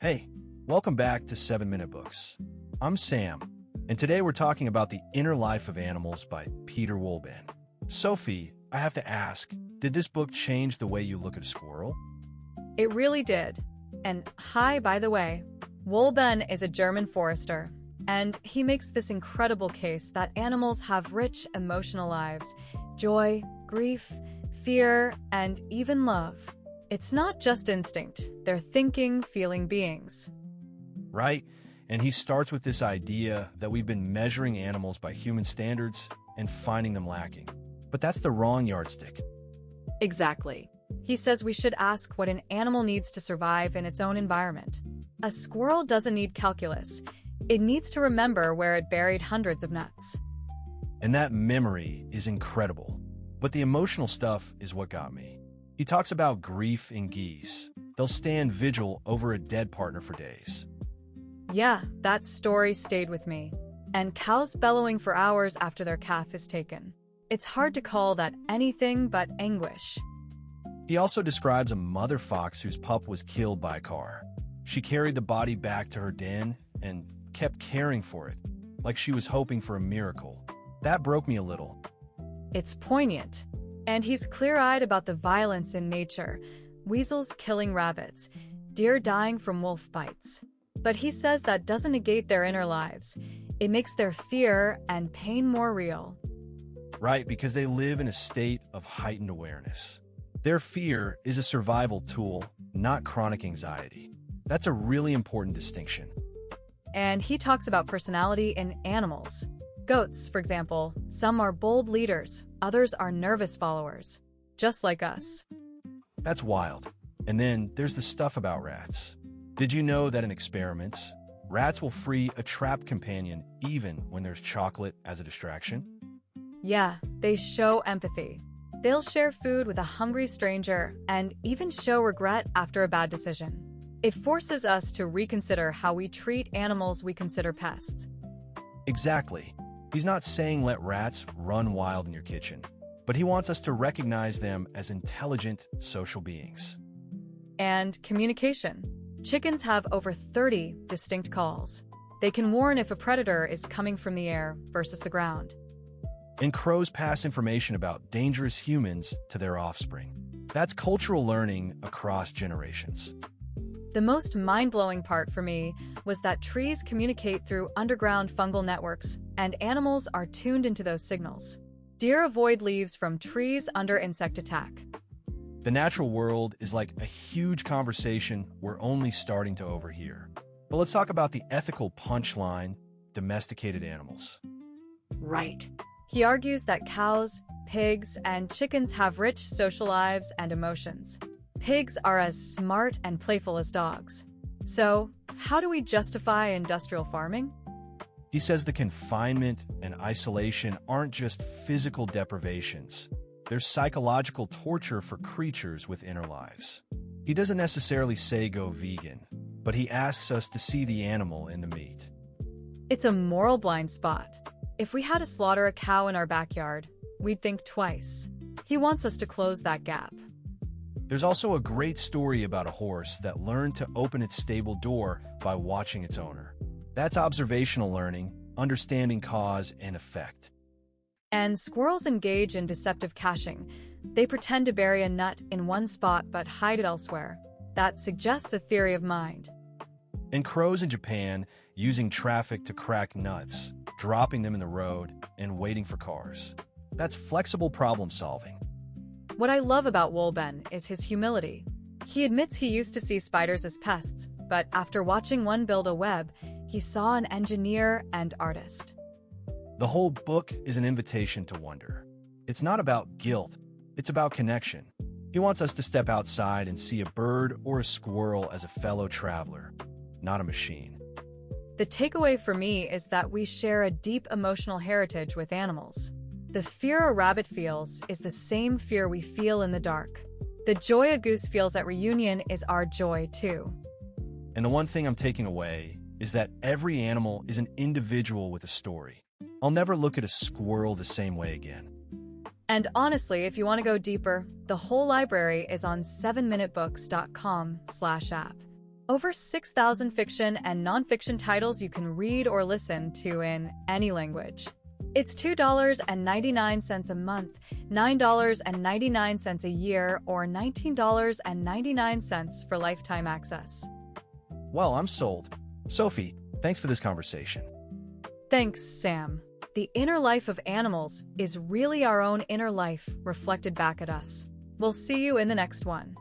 Hey, welcome back to 7 Minute Books. I'm Sam, and today we're talking about The Inner Life of Animals by Peter Wohlleben. Sophie, I have to ask, did this book change the way you look at a squirrel? It really did. And hi, by the way, Wohlleben is a German forester, and he makes this incredible case that animals have rich emotional lives, joy, grief, fear, and even love. It's not just instinct, they're thinking, feeling beings. Right? And he starts with this idea that we've been measuring animals by human standards and finding them lacking. But that's the wrong yardstick. Exactly. He says we should ask what an animal needs to survive in its own environment. A squirrel doesn't need calculus. It needs to remember where it buried hundreds of nuts. And that memory is incredible. But the emotional stuff is what got me. He talks about grief in geese. They'll stand vigil over a dead partner for days. Yeah, that story stayed with me. And cows bellowing for hours after their calf is taken. It's hard to call that anything but anguish. He also describes a mother fox whose pup was killed by a car. She carried the body back to her den and kept caring for it, like she was hoping for a miracle. That broke me a little. It's poignant. And he's clear-eyed about the violence in nature, weasels killing rabbits, deer dying from wolf bites. But he says that doesn't negate their inner lives. It makes their fear and pain more real. Right, because they live in a state of heightened awareness. Their fear is a survival tool, not chronic anxiety. That's a really important distinction. And he talks about personality in animals. Goats, for example, some are bold leaders, others are nervous followers, just like us. That's wild. And then there's the stuff about rats. Did you know that in experiments, rats will free a trapped companion even when there's chocolate as a distraction? Yeah, they show empathy. They'll share food with a hungry stranger and even show regret after a bad decision. It forces us to reconsider how we treat animals we consider pests. Exactly. He's not saying let rats run wild in your kitchen, but he wants us to recognize them as intelligent social beings. And communication. Chickens have over 30 distinct calls. They can warn if a predator is coming from the air versus the ground. And crows pass information about dangerous humans to their offspring. That's cultural learning across generations. The most mind-blowing part for me was that trees communicate through underground fungal networks, and animals are tuned into those signals. Deer avoid leaves from trees under insect attack. The natural world is like a huge conversation we're only starting to overhear. But let's talk about the ethical punchline, domesticated animals. Right. He argues that cows, pigs, and chickens have rich social lives and emotions. Pigs are as smart and playful as dogs. So, how do we justify industrial farming? He says the confinement and isolation aren't just physical deprivations. They're psychological torture for creatures with inner lives. He doesn't necessarily say go vegan, but he asks us to see the animal in the meat. It's a moral blind spot. If we had to slaughter a cow in our backyard, we'd think twice. He wants us to close that gap. There's also a great story about a horse that learned to open its stable door by watching its owner. That's observational learning, understanding cause and effect. And squirrels engage in deceptive caching. They pretend to bury a nut in one spot but hide it elsewhere. That suggests a theory of mind. And crows in Japan using traffic to crack nuts, dropping them in the road, and waiting for cars. That's flexible problem solving. What I love about Wohlleben is his humility. He admits he used to see spiders as pests, but after watching one build a web, he saw an engineer and artist. The whole book is an invitation to wonder. It's not about guilt, it's about connection. He wants us to step outside and see a bird or a squirrel as a fellow traveler, not a machine. The takeaway for me is that we share a deep emotional heritage with animals. The fear a rabbit feels is the same fear we feel in the dark. The joy a goose feels at reunion is our joy, too. And the one thing I'm taking away is that every animal is an individual with a story. I'll never look at a squirrel the same way again. And honestly, if you want to go deeper, the whole library is on 7minutebooks.com/app. Over 6,000 fiction and nonfiction titles you can read or listen to in any language. It's $2.99 a month, $9.99 a year, or $19.99 for lifetime access. Well, I'm sold. Sophie, thanks for this conversation. Thanks, Sam. The inner life of animals is really our own inner life reflected back at us. We'll see you in the next one.